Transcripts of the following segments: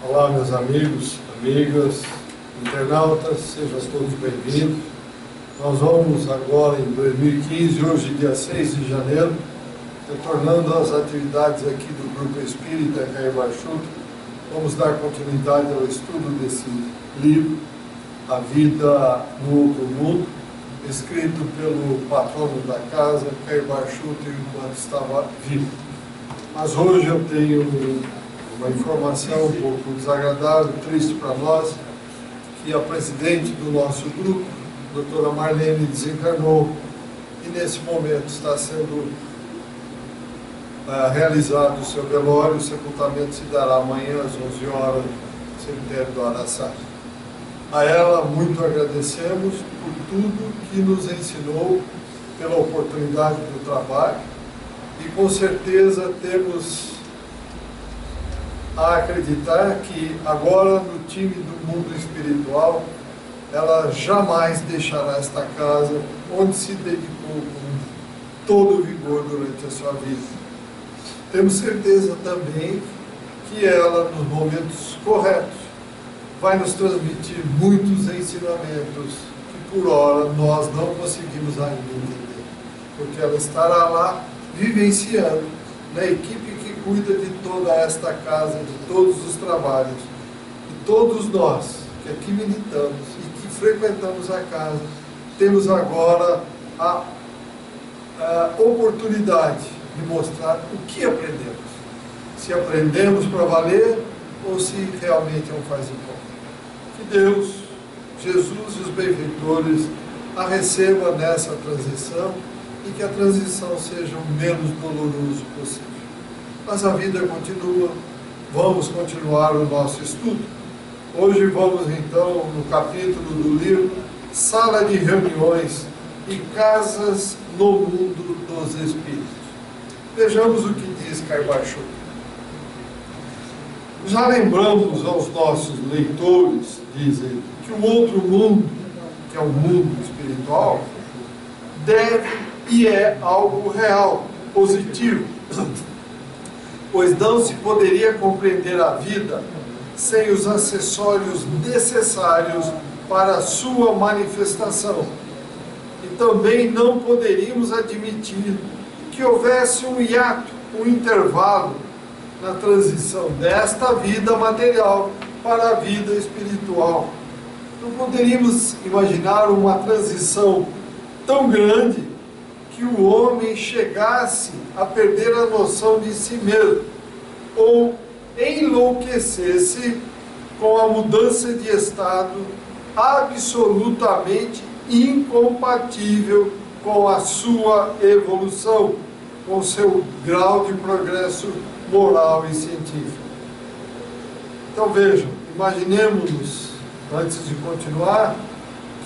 Olá, meus amigos, amigas, internautas, sejam todos bem-vindos. Nós vamos agora em 2015, hoje dia 6 de janeiro, retornando às atividades aqui do Grupo Espírita Caibar Chuto. Vamos dar continuidade ao estudo desse livro, A Vida no Outro Mundo, escrito pelo patrono da casa, Caibar Chuto, enquanto estava vivo. Mas hoje eu tenho uma informação um pouco desagradável, triste para nós, que a presidente do nosso grupo, a doutora Marlene, desencarnou e nesse momento está sendo realizado o seu velório. O sepultamento se dará amanhã às 11 horas no cemitério do Araçá. A ela muito agradecemos por tudo que nos ensinou, pela oportunidade do trabalho, e com certeza temos a acreditar que agora no time do mundo espiritual ela jamais deixará esta casa onde se dedicou com todo o vigor durante a sua vida. Temos certeza também que ela, nos momentos corretos, vai nos transmitir muitos ensinamentos que por hora nós não conseguimos ainda entender, porque ela estará lá vivenciando na equipe que cuida de toda esta casa, de todos os trabalhos, e todos nós que aqui militamos e que frequentamos a casa, temos agora a oportunidade de mostrar o que aprendemos, se aprendemos para valer ou se realmente é um faz de conta. Que Deus, Jesus e os benfeitores a recebam nessa transição e que a transição seja o menos doloroso possível. Mas a vida continua, vamos continuar o nosso estudo. Hoje vamos então no capítulo do livro Sala de Reuniões e Casas no Mundo dos Espíritos. Vejamos o que diz Caibar Chuto. Já lembramos aos nossos leitores, diz ele, que o outro mundo, que é o mundo espiritual, deve e é algo real, positivo, pois não se poderia compreender a vida sem os acessórios necessários para a sua manifestação. E também não poderíamos admitir que houvesse um hiato, um intervalo na transição desta vida material para a vida espiritual. Não poderíamos imaginar uma transição tão grande que o homem chegasse a perder a noção de si mesmo ou enlouquecesse com a mudança de estado absolutamente incompatível com a sua evolução, com seu grau de progresso moral e científico. Então vejam, imaginemos, antes de continuar,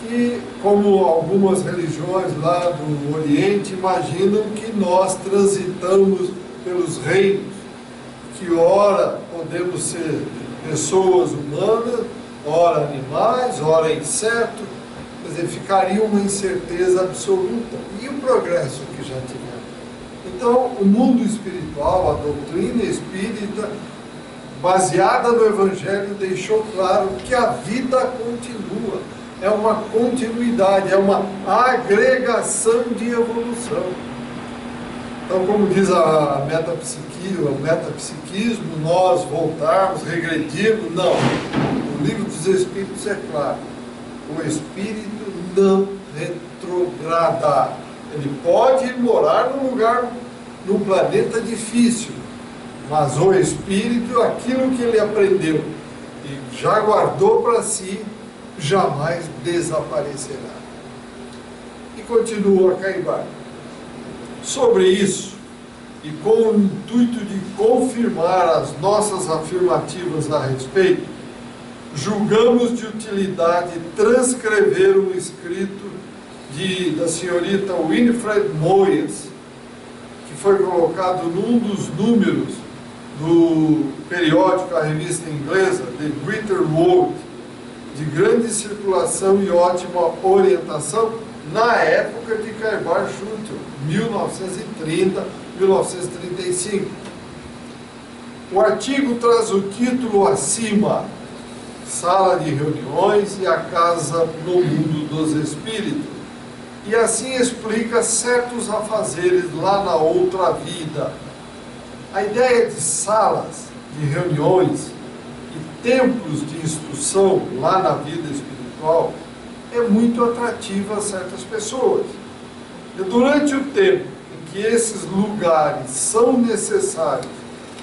que como algumas religiões lá do Oriente imaginam que nós transitamos pelos reinos, que ora podemos ser pessoas humanas, ora animais, ora insetos, quer dizer, ficaria uma incerteza absoluta. E o progresso que já tivemos? Então, o mundo espiritual, a doutrina espírita, baseada no Evangelho, deixou claro que a vida continua. É uma continuidade, é uma agregação de evolução. Então, como diz o metapsiquismo, nós voltarmos, regredirmos, não. O livro dos Espíritos é claro. O Espírito não retrograda. Ele pode morar num lugar, num planeta difícil, mas o Espírito, aquilo que ele aprendeu e já guardou para si, jamais desaparecerá. E continua a Caibar. Sobre isso, e com o intuito de confirmar as nossas afirmativas a respeito, julgamos de utilidade transcrever um escrito da senhorita Winifred Moyes, que foi colocado num dos números do periódico, a revista inglesa, The Greater World, de grande circulação e ótima orientação na época de Caibar Chuto, 1930, 1935. O artigo traz o título acima, Sala de Reuniões e a Casa no Mundo dos Espíritos. E assim explica certos afazeres lá na outra vida. A ideia de salas de reuniões e templos de instrução lá na vida espiritual é muito atrativa a certas pessoas. E durante o tempo em que esses lugares são necessários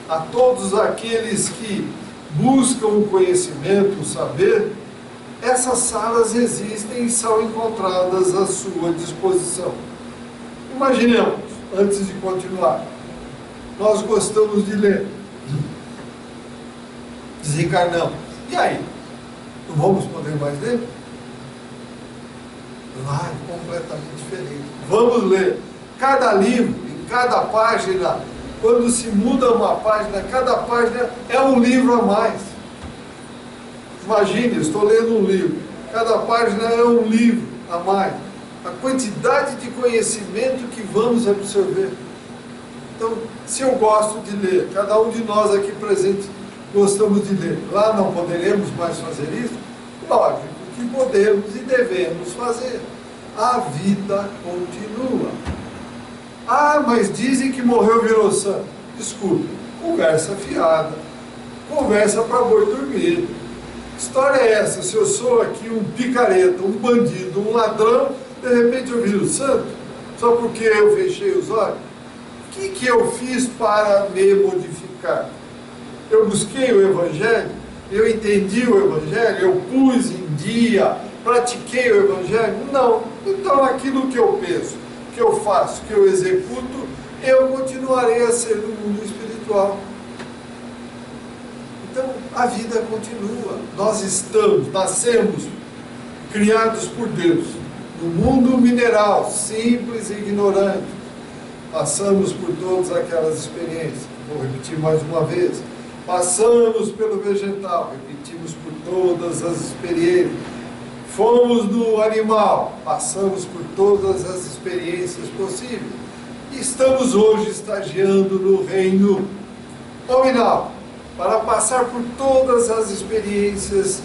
a todos aqueles que buscam o conhecimento, o saber, essas salas existem e são encontradas à sua disposição. Imaginemos, antes de continuar, nós gostamos de ler, desencarnamos, e aí? Não vamos poder mais ler? Completamente diferente. Vamos ler. Cada livro, em cada página, quando se muda uma página, cada página é um livro a mais. Imagine, eu estou lendo um livro, cada página é um livro a mais. A quantidade de conhecimento que vamos absorver. Então, se eu gosto de ler, cada um de nós aqui presentes gostamos de ler, lá não poderemos mais fazer isso? Lógico que podemos e devemos fazer. A vida continua. Mas dizem que morreu virou santo. Desculpe, conversa fiada, conversa para boi dormir. História é essa? Se eu sou aqui um picareta, um bandido, um ladrão, de repente eu viro santo? Só porque eu fechei os olhos? O que eu fiz para me modificar? Eu busquei o Evangelho? Eu entendi o Evangelho? Eu pus em dia? Pratiquei o Evangelho? Não. Então aquilo que eu penso, que eu faço, que eu executo, eu continuarei a ser no mundo espiritual. Então, a vida continua. Nós nascemos, criados por Deus, no mundo mineral, simples e ignorante. Passamos por todas aquelas experiências. Vou repetir mais uma vez. Passamos pelo vegetal, repetimos por todas as experiências. Fomos no animal, passamos por todas as experiências possíveis. E estamos hoje estagiando no reino nominal, para passar por todas as experiências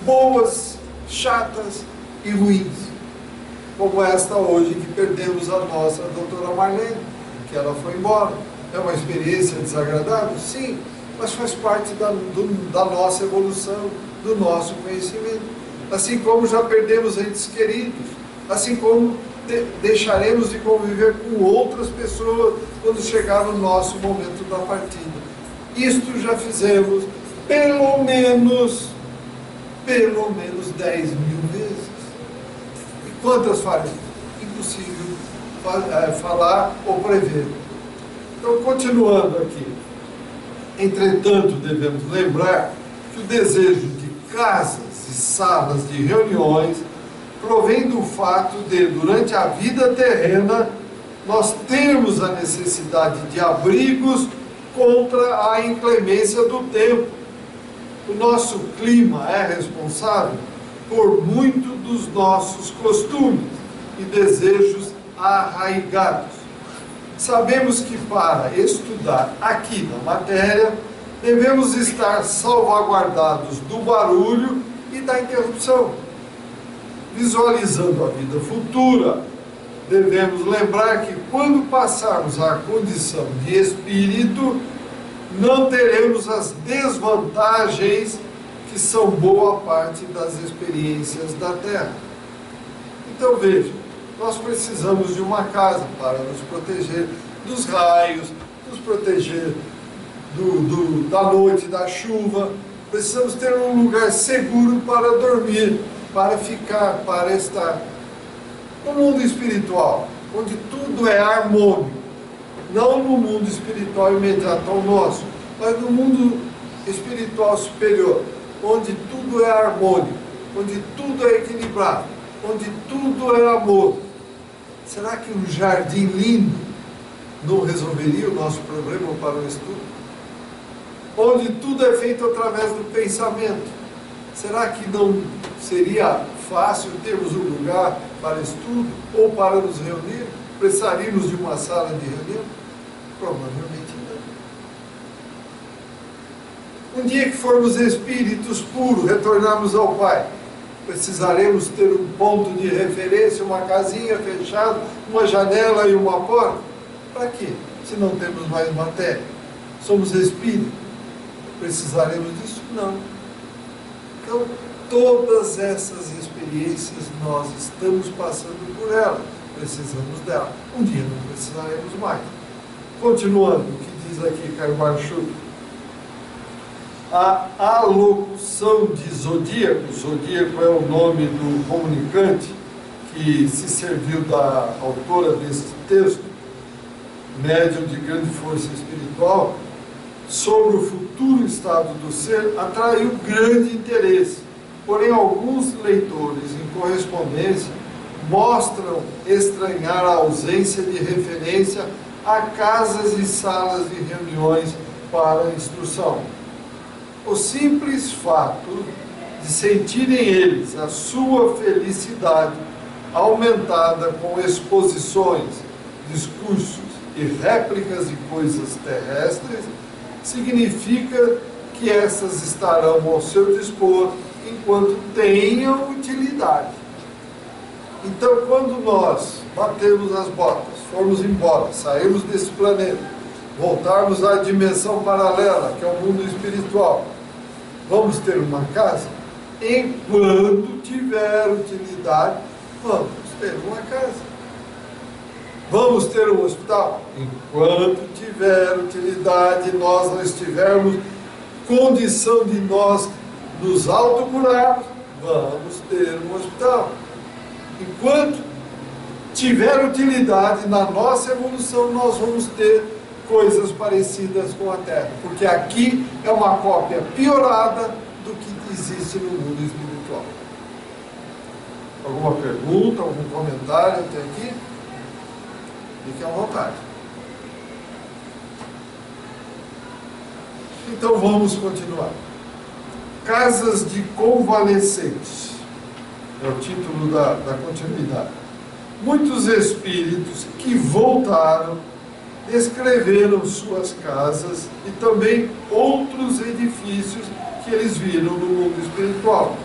boas, chatas e ruins. Como esta hoje, que perdemos a nossa doutora Marlene, que ela foi embora. É uma experiência desagradável? Sim, mas faz parte da nossa evolução, do nosso conhecimento. Assim como já perdemos entes queridos, assim como deixaremos de conviver com outras pessoas quando chegar o nosso momento da partida. Isto já fizemos pelo menos 10.000 vezes. E quantas faremos? Impossível falar ou prever. Então, continuando aqui. Entretanto, devemos lembrar que o desejo de casas e salas de reuniões provém do fato de, durante a vida terrena, nós termos a necessidade de abrigos contra a inclemência do tempo. O nosso clima é responsável por muito dos nossos costumes e desejos arraigados. Sabemos que para estudar aqui na matéria, devemos estar salvaguardados do barulho e da interrupção. Visualizando a vida futura, devemos lembrar que quando passarmos à condição de espírito, não teremos as desvantagens que são boa parte das experiências da Terra. Então veja, nós precisamos de uma casa para nos proteger dos raios, nos proteger da noite, da chuva. Precisamos ter um lugar seguro para dormir, para ficar, para estar. No mundo espiritual, onde tudo é harmônico, não no mundo espiritual imediato ao nosso, mas no mundo espiritual superior, onde tudo é harmônico, onde tudo é equilibrado, onde tudo é amor. Será que um jardim lindo não resolveria o nosso problema para o estudo? Onde tudo é feito através do pensamento, será que não seria fácil termos um lugar para estudo ou para nos reunir? Precisaríamos de uma sala de reunião? Provavelmente Um dia que formos espíritos puros, retornarmos ao Pai, precisaremos ter um ponto de referência, uma casinha fechada, uma janela e uma porta? Para quê? Se não temos mais matéria. Somos espíritos. Precisaremos disso? Não. Então, todas essas experiências nós estamos passando por elas. Precisamos dela. Um dia não precisaremos mais. Continuando, o que diz aqui Carvalho Chuto? A alocução de Zodíaco, Zodíaco é o nome do comunicante que se serviu da autora deste texto, médium de grande força espiritual, sobre o futuro estado do ser, atraiu grande interesse. Porém, alguns leitores em correspondência mostram estranhar a ausência de referência a casas e salas de reuniões para instrução. O simples fato de sentirem eles a sua felicidade aumentada com exposições, discursos e réplicas de coisas terrestres, significa que essas estarão ao seu dispor enquanto tenham utilidade. Então, quando nós batemos as botas, formos embora, sairmos desse planeta, voltarmos à dimensão paralela, que é o mundo espiritual, vamos ter uma casa? Enquanto tiver utilidade, vamos ter uma casa. Vamos ter um hospital? Enquanto tiver utilidade, nós não estivermos condição de nós nos autocurarmos, vamos ter um hospital. Enquanto tiver utilidade na nossa evolução, nós vamos ter coisas parecidas com a Terra, porque aqui é uma cópia piorada do que existe no mundo espiritual. Alguma pergunta, algum comentário até aqui? Fique à vontade. Então vamos continuar. Casas de convalescentes é o título da continuidade. Muitos espíritos que voltaram descreveram suas casas e também outros edifícios que eles viram no mundo espiritual.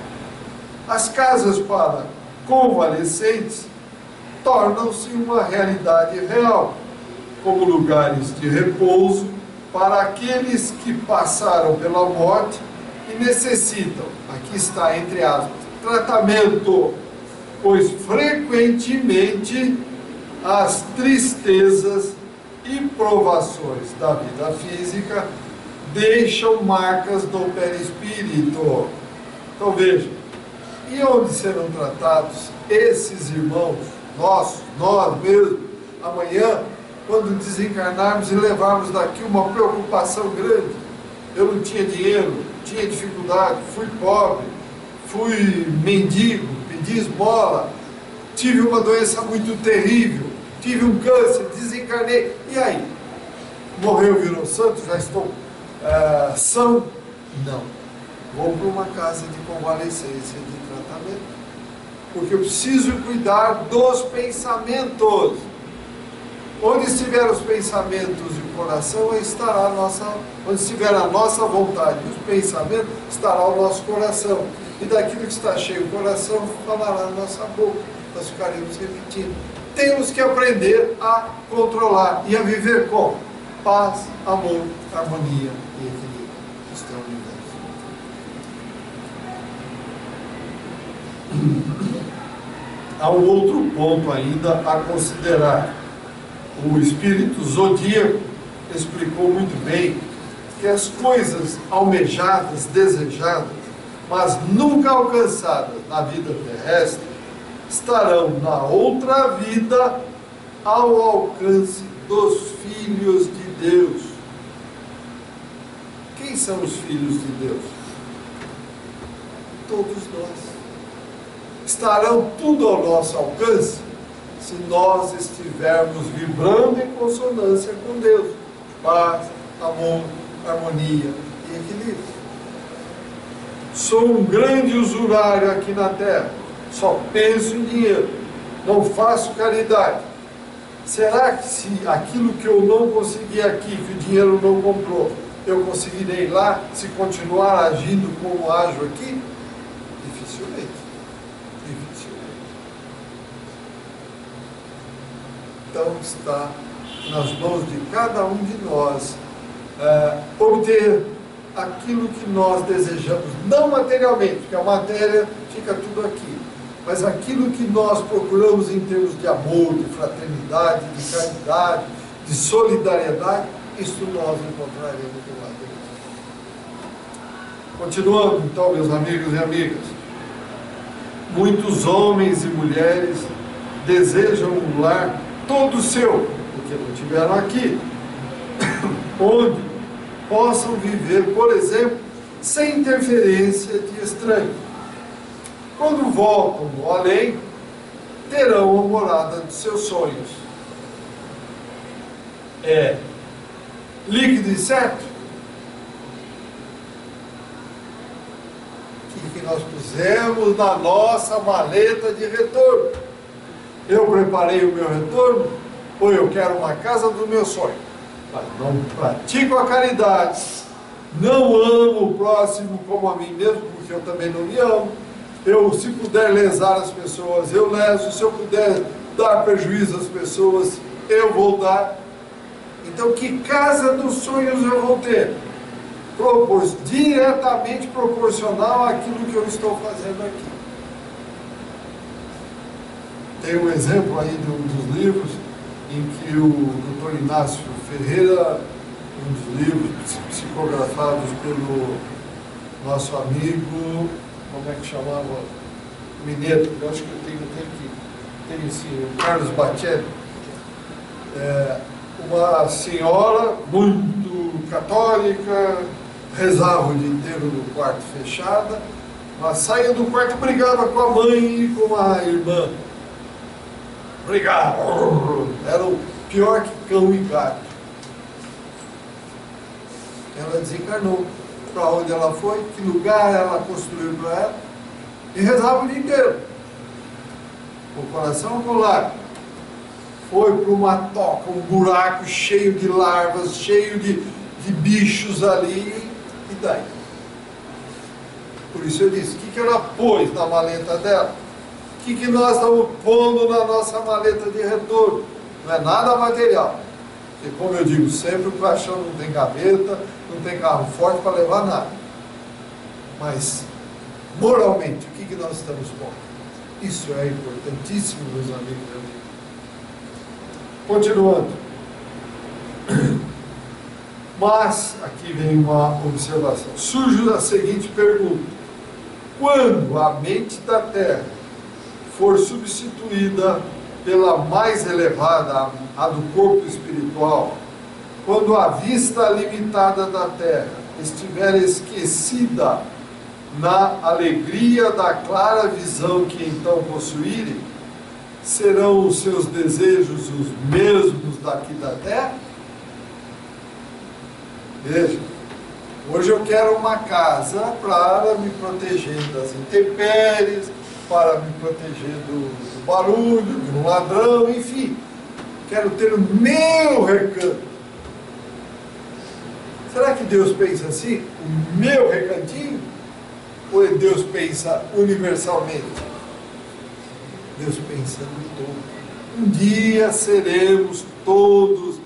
As casas para convalescentes tornam-se uma realidade real, como lugares de repouso para aqueles que passaram pela morte e necessitam, aqui está entre aspas, tratamento, pois frequentemente as tristezas e provações da vida física deixam marcas do perispírito. Então vejam, e onde serão tratados esses irmãos nossos, nós mesmos, amanhã, quando desencarnarmos e levarmos daqui uma preocupação grande? Eu não tinha dinheiro, tinha dificuldade, fui pobre, fui mendigo, pedi esmola, tive uma doença muito terrível, tive um câncer, desencarnei, e aí? Morreu, virou santo, já estou são? Não. Vou para uma casa de convalescência, de tratamento, porque eu preciso cuidar dos pensamentos. Onde estiver os pensamentos e o coração, estará a nossa, onde estiver a nossa vontade e os pensamentos, estará o nosso coração. E daquilo que está cheio o coração, falará a nossa boca. Nós ficaremos repetindo. Temos que aprender a controlar e a viver com paz, amor, harmonia e equilíbrio. Isto é o universo. Há um outro ponto ainda a considerar. O espírito zodíaco explicou muito bem que as coisas almejadas, desejadas, mas nunca alcançadas na vida terrestre, estarão na outra vida ao alcance dos filhos de Deus. Quem são os filhos de Deus? Todos nós. Estarão tudo ao nosso alcance se nós estivermos vibrando em consonância com Deus. Paz, amor, harmonia e equilíbrio. Sou um grande usurário aqui na Terra. Só penso em dinheiro. Não faço caridade. Será que se aquilo que eu não consegui aqui, que o dinheiro não comprou, eu conseguirei lá se continuar agindo como ajo aqui? Dificilmente. Dificilmente. Então está nas mãos de cada um de nós obter aquilo que nós desejamos, não materialmente, porque a matéria fica tudo aqui, mas aquilo que nós procuramos em termos de amor, de fraternidade, de caridade, de solidariedade, isso nós encontraremos do lado de Deus. Continuando então, meus amigos e amigas, muitos homens e mulheres desejam um lar todo seu, porque não tiveram aqui, onde possam viver, por exemplo, sem interferência de estranhos. Quando voltam do além, terão a morada de seus sonhos. É líquido e certo? O que nós pusemos na nossa maleta de retorno? Eu preparei o meu retorno, ou eu quero uma casa do meu sonho? Não pratico a caridade, não amo o próximo como a mim mesmo, porque eu também não me amo. Eu, se puder lesar as pessoas, eu leso. Se eu puder dar prejuízo às pessoas, eu vou dar. Então, que casa dos sonhos eu vou ter? Diretamente proporcional àquilo que eu estou fazendo aqui. Tem um exemplo aí de um dos livros em que o Dr. Inácio Ferreira, um dos livros psicografados pelo nosso amigo, como é que chamava? Mineiro, eu acho que eu tenho aqui, tem sim, o Carlos Batelli, uma senhora muito católica, rezava o dia inteiro no quarto fechada, mas saía do quarto, brigava com a mãe e com a irmã. Brigava, era o pior que cão e gato. Ela desencarnou. Para onde ela foi, que lugar ela construiu para ela, e rezava o dia inteiro. O coração colar. Foi para uma toca, um buraco cheio de larvas, cheio de bichos ali, e daí? Por isso eu disse, o que ela pôs na maleta dela? O que nós estamos pondo na nossa maleta de retorno? Não é nada material. Porque, como eu digo sempre, o caixão não tem gaveta, não tem carro forte para levar nada. Mas, moralmente, o que nós estamos pondo? Isso é importantíssimo, meus amigos e amigas. Continuando. Mas, aqui vem uma observação. Surge a seguinte pergunta. Quando a mente da Terra for substituída pela mais elevada, a do corpo espiritual, quando a vista limitada da Terra estiver esquecida na alegria da clara visão que então possuírem, serão os seus desejos os mesmos daqui da Terra? Veja, hoje eu quero uma casa para me proteger das intempéries, para me proteger do barulho, de um ladrão, enfim. Quero ter o meu recanto. Será que Deus pensa assim? O meu recantinho? Ou Deus pensa universalmente? Deus pensa no todo. Um dia seremos todos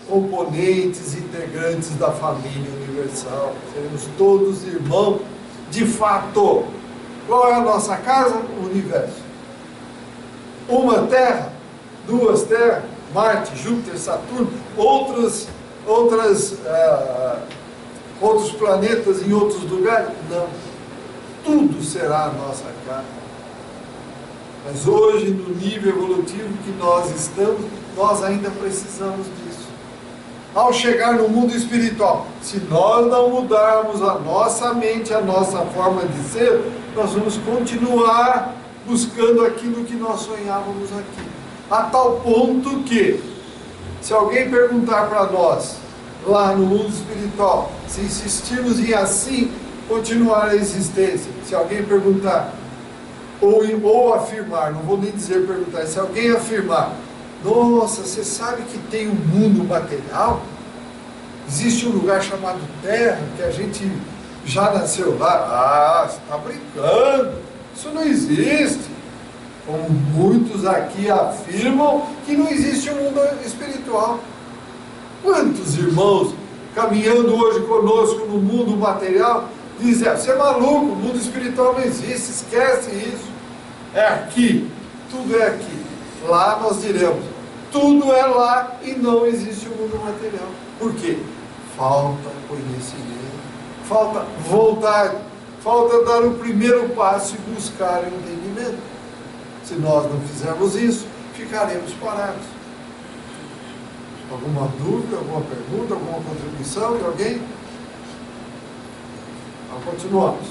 componentes, integrantes da família universal. Seremos todos irmãos de fato. Qual é a nossa casa? O universo. Uma terra, duas terras, Marte, Júpiter, Saturno, outros planetas em outros lugares? Não. Tudo será a nossa casa. Mas hoje, no nível evolutivo que nós estamos, nós ainda precisamos disso. Ao chegar no mundo espiritual, se nós não mudarmos a nossa mente, a nossa forma de ser, nós vamos continuar buscando aquilo que nós sonhávamos aqui. A tal ponto que, se alguém perguntar para nós, lá no mundo espiritual, se insistirmos em assim continuar a existência, se alguém perguntar, ou afirmar, não vou nem dizer perguntar, se alguém afirmar, nossa, você sabe que tem um mundo material? Existe um lugar chamado Terra, que a gente já nasceu lá. Ah, você está brincando. Isso não existe. Como muitos aqui afirmam que não existe um mundo espiritual. Quantos irmãos caminhando hoje conosco no mundo material dizem: você é maluco, o mundo espiritual não existe, esquece isso. É aqui, tudo é aqui. Lá nós diremos: tudo é lá e não existe o mundo material. Por quê? Falta conhecimento, falta vontade, falta dar o primeiro passo e buscar o entendimento. Se nós não fizermos isso, ficaremos parados. Alguma dúvida, alguma pergunta, alguma contribuição de alguém? Então, continuamos.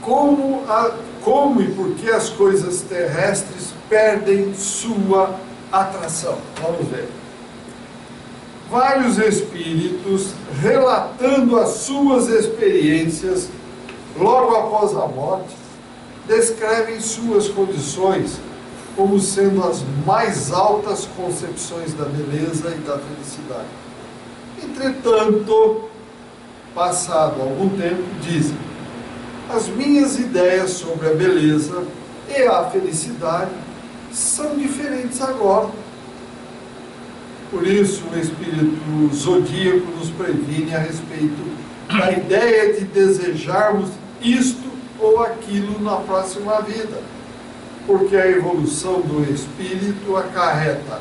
Como e por que as coisas terrestres perdem sua atração? Vamos ver. Vários espíritos, relatando as suas experiências logo após a morte, descrevem suas condições como sendo as mais altas concepções da beleza e da felicidade. Entretanto, passado algum tempo, dizem: as minhas ideias sobre a beleza e a felicidade são diferentes agora. Por isso, o espírito zodíaco nos previne a respeito da ideia de desejarmos isto ou aquilo na próxima vida, porque a evolução do espírito acarreta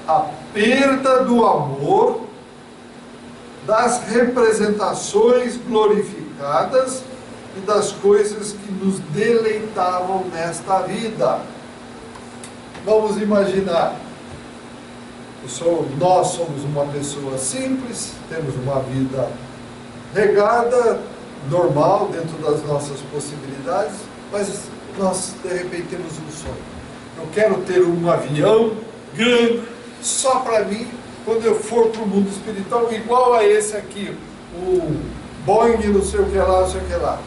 a perda do amor, das representações glorificadas e das coisas que nos deleitavam nesta vida. Vamos imaginar, nós somos uma pessoa simples, temos uma vida regada, normal, dentro das nossas possibilidades, mas nós de repente temos um sonho. Eu quero ter um avião grande só para mim quando eu for para o mundo espiritual, igual a esse aqui, o Boeing não sei o que lá, não sei o que lá.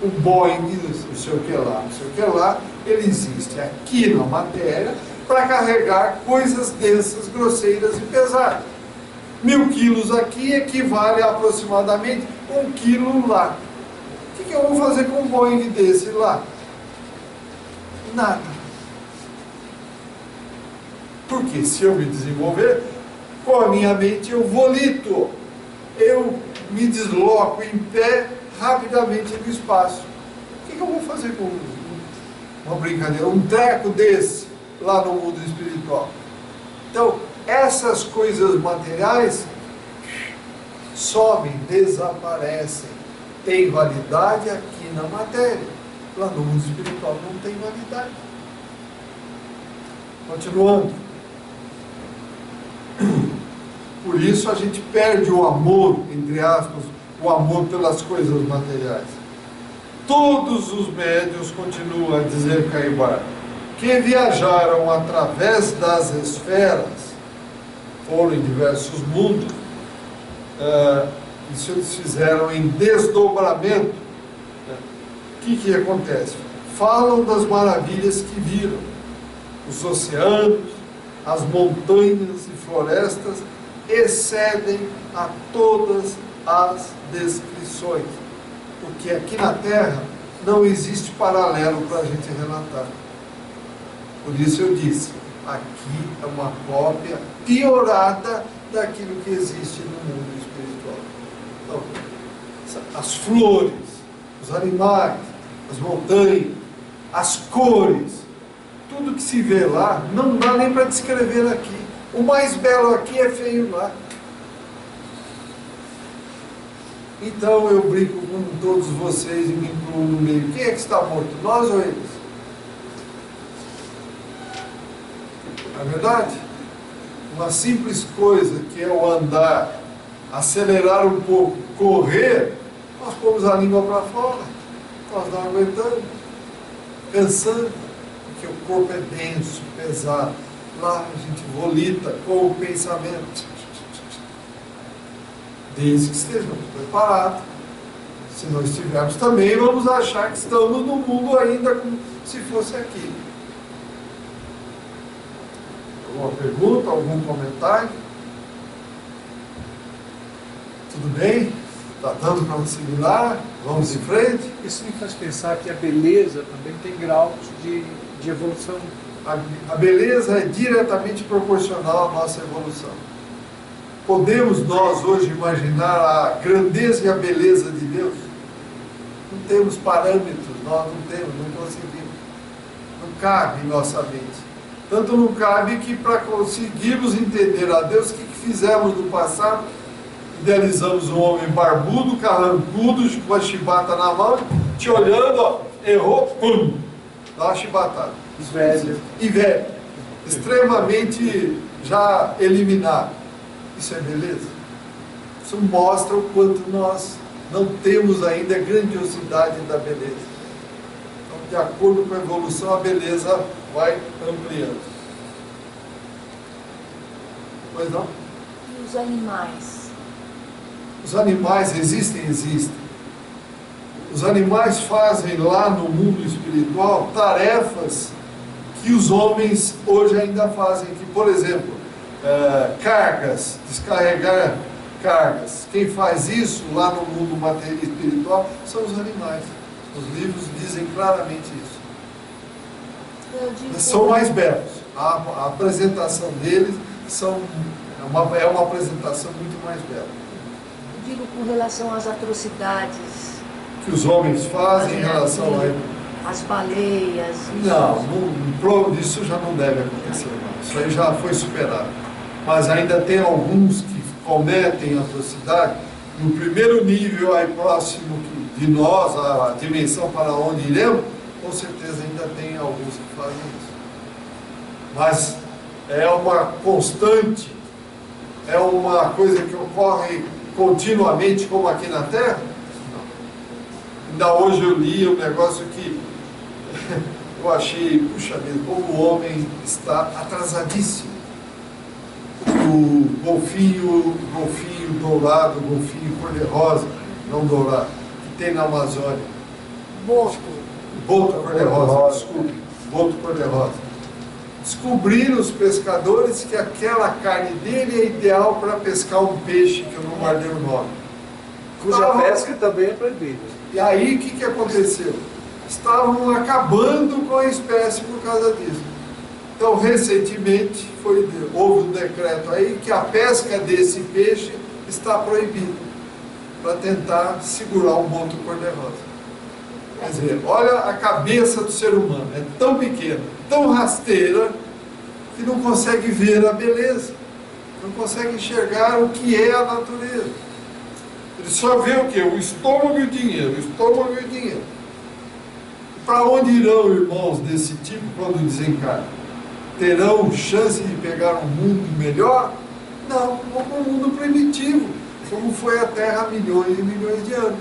O Boeing não sei o que lá, não sei o que lá, ele existe aqui na matéria para carregar coisas densas, grosseiras e pesadas. 1000 quilos aqui equivale a aproximadamente 1 quilo lá. O que eu vou fazer com um Boeing desse lá? Nada. Porque se eu me desenvolver, com a minha mente eu volito. Eu me desloco em pé rapidamente no espaço. O que eu vou fazer com uma brincadeira, um treco desse lá no mundo espiritual? Então, essas coisas materiais somem, desaparecem. Tem validade aqui na matéria. Lá no mundo espiritual não tem validade. Continuando. Por isso a gente perde o amor, entre aspas, o amor pelas coisas materiais. Todos os médiuns, continuam a dizer Caibar, que viajaram através das esferas, foram em diversos mundos, isso eles fizeram em desdobramento. O que acontece? Falam das maravilhas que viram, os oceanos, as montanhas e florestas excedem a todas as descrições, porque aqui na Terra não existe paralelo para a gente relatar. Por isso eu disse, aqui é uma cópia piorada daquilo que existe no mundo espiritual. Então, as flores, os animais, as montanhas, as cores, tudo que se vê lá, não dá nem para descrever aqui. O mais belo aqui é feio lá. Então eu brinco com todos vocês e me incluo no meio. Quem é que está morto? Nós ou eles? Não é verdade? Uma simples coisa que é o andar, acelerar um pouco, correr, nós pomos a língua para fora, nós não aguentamos, cansando, porque o corpo é denso, pesado. Lá a gente volita com o pensamento. Desde que estejamos preparados. Se não estivermos também, vamos achar que estamos no mundo ainda como se fosse aqui. Tá bom? pergunta, algum comentário? Tudo bem? Está dando para assimilar? Vamos em frente? Isso me faz pensar que a beleza também tem graus de evolução. A beleza é diretamente proporcional à nossa evolução. Podemos nós hoje imaginar a grandeza e a beleza de Deus? Não temos parâmetros, nós não temos, não conseguimos. Não cabe em nossa mente. Tanto não cabe que para conseguirmos entender a Deus, o que fizemos no passado? Idealizamos um homem barbudo, carrancudo, com a chibata na mão, te olhando, ó, errou, pum, dá uma chibatada. E velho, extremamente já eliminado. Isso é beleza? Isso mostra o quanto nós não temos ainda a grandiosidade da beleza. Então, de acordo com a evolução, a beleza vai ampliando. Pois não? E os animais? Os animais existem? Existem. Os animais fazem lá no mundo espiritual tarefas que os homens hoje ainda fazem. Que, por exemplo, cargas, descarregar cargas. Quem faz isso lá no mundo material e espiritual são os animais. Os livros dizem claramente isso. Eles são mais belos. A apresentação deles é uma apresentação muito mais bela. Eu digo com relação às atrocidades Que os homens fazem em relação as baleias. Não, isso já não deve acontecer mais. Isso aí já foi superado. Mas ainda tem alguns que cometem atrocidade. No primeiro nível aí próximo de nós, a dimensão para onde iremos, com certeza ainda tem alguns que fazem isso. Mas é uma constante, é uma coisa que ocorre continuamente como aqui na Terra? Não. Ainda hoje eu li um negócio que eu achei, puxa vida, como o homem está atrasadíssimo. O golfinho dourado, golfinho cor-de-rosa, não dourado, que tem na Amazônia. Boto cor-de-rosa, desculpe, boto cor-de-rosa. Descobriram os pescadores que aquela carne dele é ideal para pescar um peixe, que eu não guardei o nome. Cuja pesca também é proibida. E aí o que aconteceu? Estavam acabando com a espécie por causa disso. Então, recentemente, houve um decreto aí que a pesca desse peixe está proibida, para tentar segurar um boto cor-de-rosa. Quer dizer, olha a cabeça do ser humano, é tão pequena, tão rasteira, que não consegue ver a beleza, não consegue enxergar o que é a natureza. Ele só vê o quê? O estômago e o dinheiro, o estômago e o dinheiro. Para onde irão irmãos desse tipo quando desencarnam? Terão chance de pegar um mundo melhor? Não, vão um mundo primitivo, como foi a Terra há milhões e milhões de anos.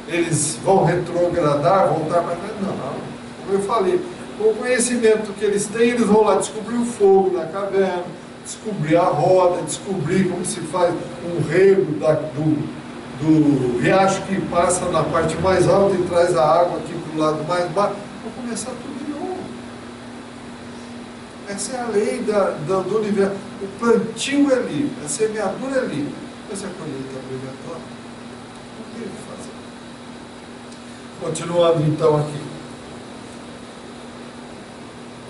Eles vão retrogradar, voltar para cá? Não, como eu falei, com o conhecimento que eles têm, eles vão lá descobrir o fogo na caverna, descobrir a roda, descobrir como se faz um rego do riacho que passa na parte mais alta e traz a água aqui para o lado mais baixo. Vão começar tudo de novo. Essa é a lei do universo. O plantio é livre, a semeadura é livre, mas a colheita é obrigatória. Não tem o que fazer. Continuando então aqui.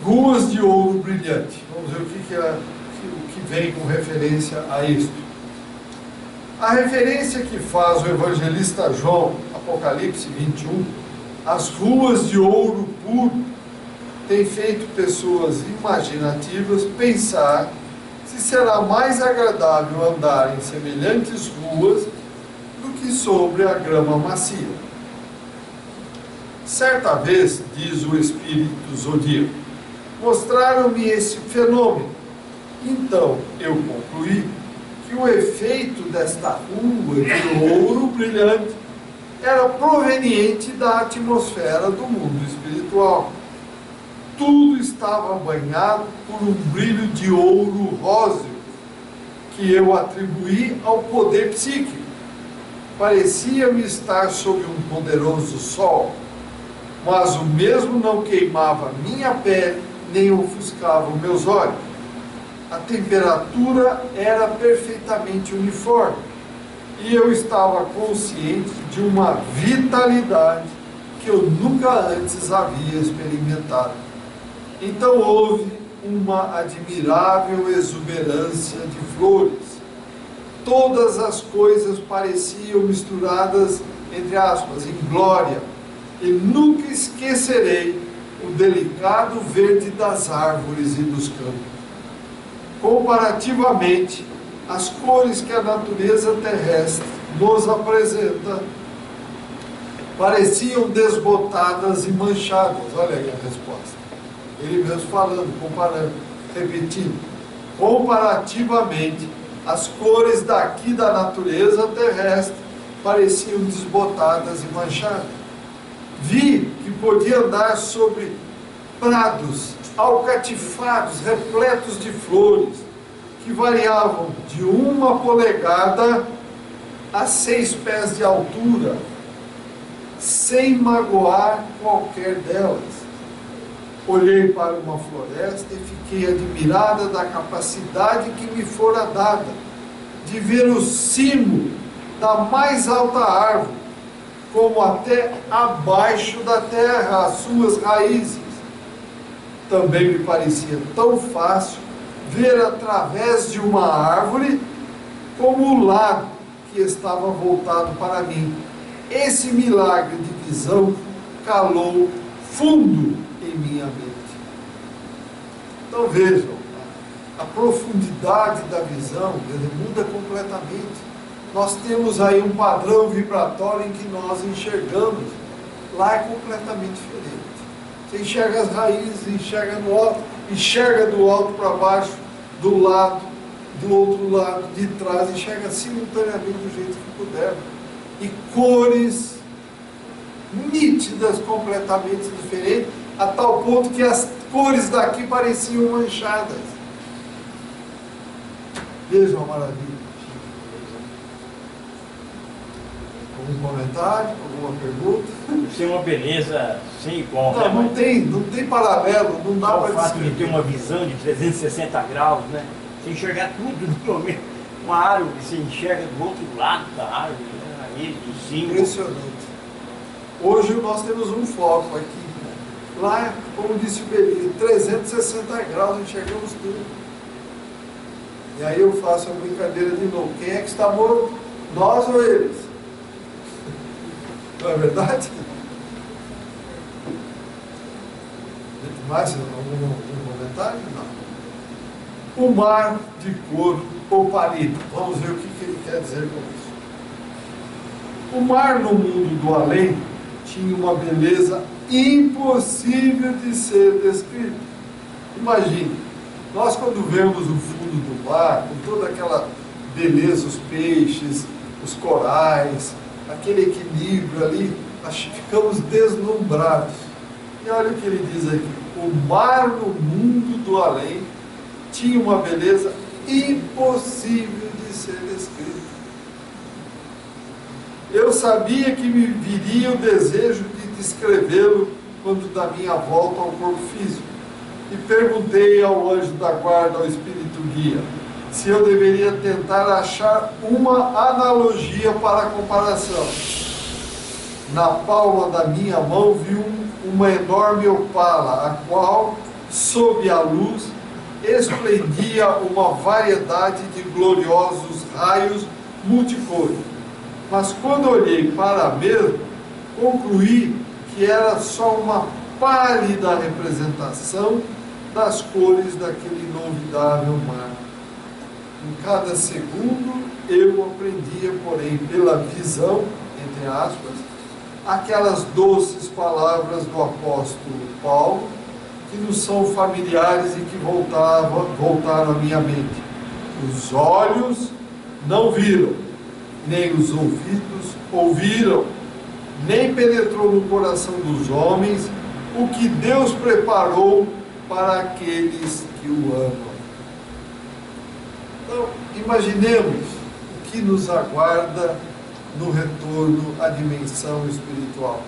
Ruas de ouro brilhante. Vamos ver o que vem com referência a isto. A referência que faz o evangelista João, Apocalipse 21, as ruas de ouro puro, tem feito pessoas imaginativas pensar se será mais agradável andar em semelhantes ruas do que sobre a grama macia. Certa vez, diz o espírito zodíaco, mostraram-me esse fenômeno. Então eu concluí que o efeito desta rua de ouro brilhante era proveniente da atmosfera do mundo espiritual. Tudo estava banhado por um brilho de ouro róseo que eu atribuí ao poder psíquico. Parecia-me estar sob um poderoso sol, mas o mesmo não queimava minha pele nem ofuscava os meus olhos. a temperatura era perfeitamente uniforme e eu estava consciente de uma vitalidade que eu nunca antes havia experimentado. Então houve uma admirável exuberância de flores. Todas as coisas pareciam misturadas, entre aspas, em glória, e nunca esquecerei o delicado verde das árvores e dos campos. Comparativamente, as cores que a natureza terrestre nos apresenta pareciam desbotadas e manchadas. Olha aí a resposta. Ele mesmo falando, comparando, repetindo. Comparativamente, as cores daqui da natureza terrestre pareciam desbotadas e manchadas. Vi que podia andar sobre prados alcatifados, repletos de flores, que variavam de 1 polegada a 6 pés de altura, sem magoar qualquer delas. Olhei para uma floresta e fiquei admirada da capacidade que me fora dada de ver o cimo da mais alta árvore, como até abaixo da terra, as suas raízes. Também me parecia tão fácil ver através de uma árvore como o lado que estava voltado para mim. Esse milagre de visão calou fundo em minha mente. Então vejam, a profundidade da visão, ele muda completamente. Nós temos aí um padrão vibratório em que nós enxergamos. Lá é completamente diferente. Você enxerga as raízes, enxerga no alto, enxerga do alto para baixo, do lado, do outro lado, de trás, enxerga simultaneamente do jeito que puder. E cores nítidas, completamente diferentes, a tal ponto que as cores daqui pareciam manchadas. Vejam a maravilha. Algum comentário, alguma pergunta? Isso é uma beleza sem igual, não, né? Não tem paralelo, não dá para o fato de ter uma visão de 360 graus, né? Você enxergar tudo no momento. Uma árvore, você enxerga do outro lado da árvore, né? A rede, do símbolo. Impressionante. Hoje nós temos um foco aqui. Lá, como disse o Beli, 360 graus, enxergamos tudo. E aí eu faço a brincadeira de novo. Quem é que está morto? Nós ou eles? Não é verdade? Mais algum comentário? Não. O mar de cor opalina. Vamos ver o que ele quer dizer com isso. O mar no mundo do além tinha uma beleza impossível de ser descrita. Imagine, nós quando vemos o fundo do mar, com toda aquela beleza, os peixes, os corais, aquele equilíbrio ali, nós ficamos deslumbrados. E olha o que ele diz aqui: o mar no mundo do além tinha uma beleza impossível de ser descrita. Eu sabia que me viria o desejo de descrevê-lo quando da minha volta ao corpo físico, e perguntei ao anjo da guarda, ao espírito guia, se eu deveria tentar achar uma analogia para a comparação. Na palma da minha mão vi uma enorme opala, a qual, sob a luz, esplendia uma variedade de gloriosos raios multicores. Mas quando olhei para a mesma, concluí que era só uma pálida representação das cores daquele inovidável mar. Em cada segundo eu aprendia, porém, pela visão, entre aspas, aquelas doces palavras do apóstolo Paulo, que nos são familiares e que voltaram à minha mente. Os olhos não viram, nem os ouvidos ouviram, nem penetrou no coração dos homens o que Deus preparou para aqueles que o amam. Então, imaginemos o que nos aguarda no retorno à dimensão espiritual.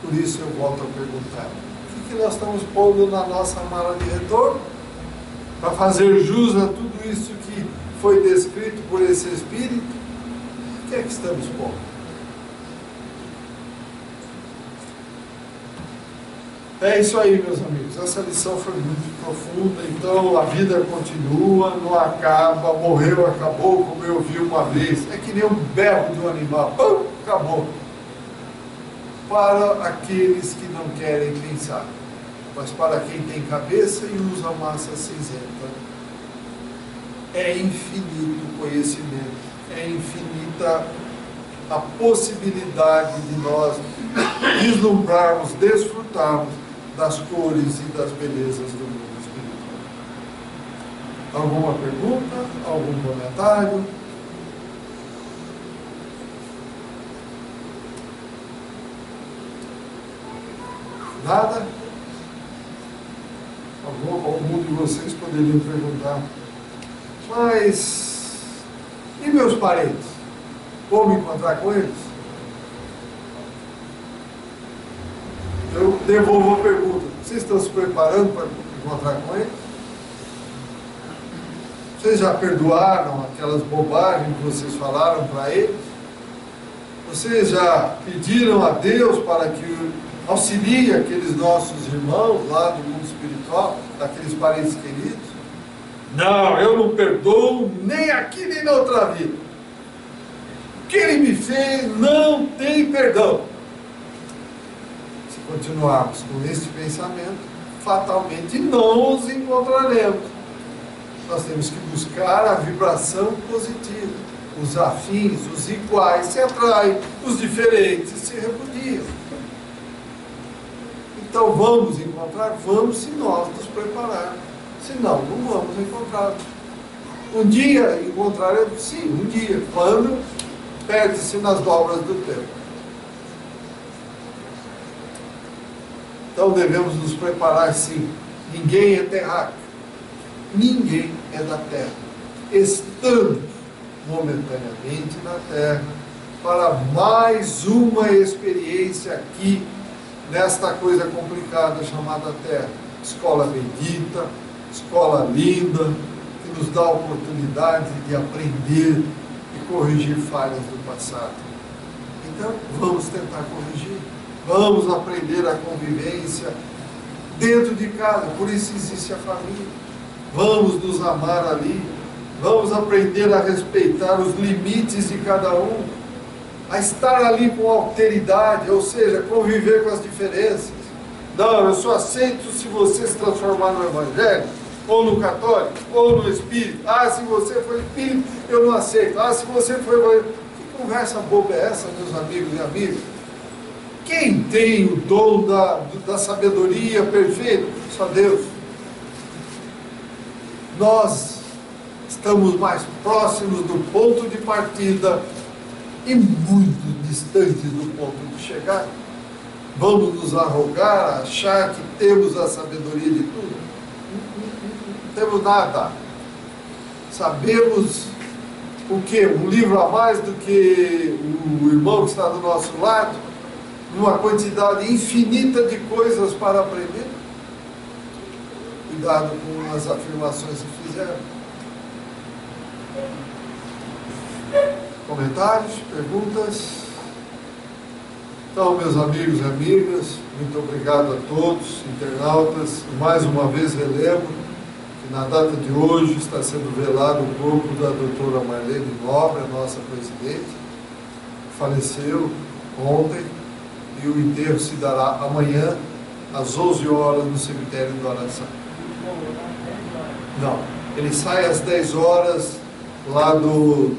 Por isso eu volto a perguntar: o que nós estamos pondo na nossa mala de retorno? para fazer jus a tudo isso que foi descrito por esse Espírito, o que é que estamos pondo? É isso aí, meus amigos. Essa lição foi muito profunda. Então, a vida continua, não acaba. Morreu, acabou, como eu vi uma vez. É que nem um berro de um animal. Pum, acabou. Para aqueles que não querem pensar. Mas para quem tem cabeça e usa massa cinzenta, é infinito o conhecimento. É infinita a possibilidade de nós vislumbrarmos, desfrutarmos das cores e das belezas do mundo espiritual. Alguma pergunta? Algum comentário? Nada? Algum de vocês poderiam perguntar, mas e meus parentes? Vou me encontrar com eles? Eu devolvo a pergunta. Vocês estão se preparando para encontrar com eles? Vocês já perdoaram aquelas bobagens que vocês falaram para eles? Vocês já pediram a Deus para que auxilie aqueles nossos irmãos lá do mundo espiritual, daqueles parentes queridos? Não, eu não perdoo nem aqui nem na outra vida. O que ele me fez não tem perdão. Se continuarmos com este pensamento, fatalmente não os encontraremos. Nós temos que buscar a vibração positiva. Os afins, os iguais se atraem, os diferentes se repudiam. Então vamos encontrar? Vamos, se nós nos prepararmos. Senão, não vamos encontrar. Um dia encontraremos? Sim, um dia. Quando perde-se nas dobras do tempo. Então devemos nos preparar, sim. Ninguém é terráqueo. Ninguém é da terra. Estamos momentaneamente na terra para mais uma experiência aqui nesta coisa complicada chamada terra. Escola bendita, escola linda, que nos dá a oportunidade de aprender e corrigir falhas do passado. Então vamos tentar corrigir. Vamos aprender a convivência dentro de casa, por isso existe a família. Vamos nos amar ali, vamos aprender a respeitar os limites de cada um, a estar ali com alteridade, ou seja, conviver com as diferenças. Não, eu só aceito se você se transformar no Evangelho, ou no católico, ou no Espírito. Ah, se você for Espírito, eu não aceito. Ah, se você for Evangelho. Que conversa boba é essa, meus amigos e amigas? Quem tem o dom da sabedoria perfeita? Só Deus. Nós estamos mais próximos do ponto de partida e muito distantes do ponto de chegada. Vamos nos arrogar, achar que temos a sabedoria de tudo? Não temos nada. Sabemos o quê? Um livro a mais do que o irmão que está do nosso lado? Uma quantidade infinita de coisas para aprender? Cuidado com as afirmações que fizeram. Comentários, perguntas? Então, meus amigos e amigas, muito obrigado a todos, internautas. Mais uma vez relembro que na data de hoje está sendo velado o corpo da doutora Marlene Nobre, a nossa presidente, que faleceu ontem, e o enterro se dará amanhã, às 11 horas, no cemitério do Araçá. Não, ele sai às 10 horas lá do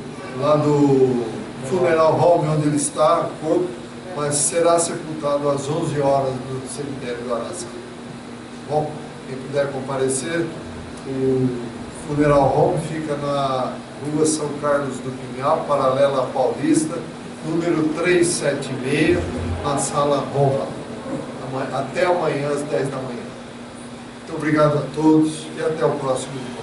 funeral home onde ele está, o corpo, mas será sepultado às 11 horas no cemitério do Araçá. Bom, quem puder comparecer, o funeral home fica na rua São Carlos do Pinhal, paralela à Paulista, número 376, na sala Roma. Até amanhã às 10 da manhã. Muito obrigado a todos e até o próximo encontro.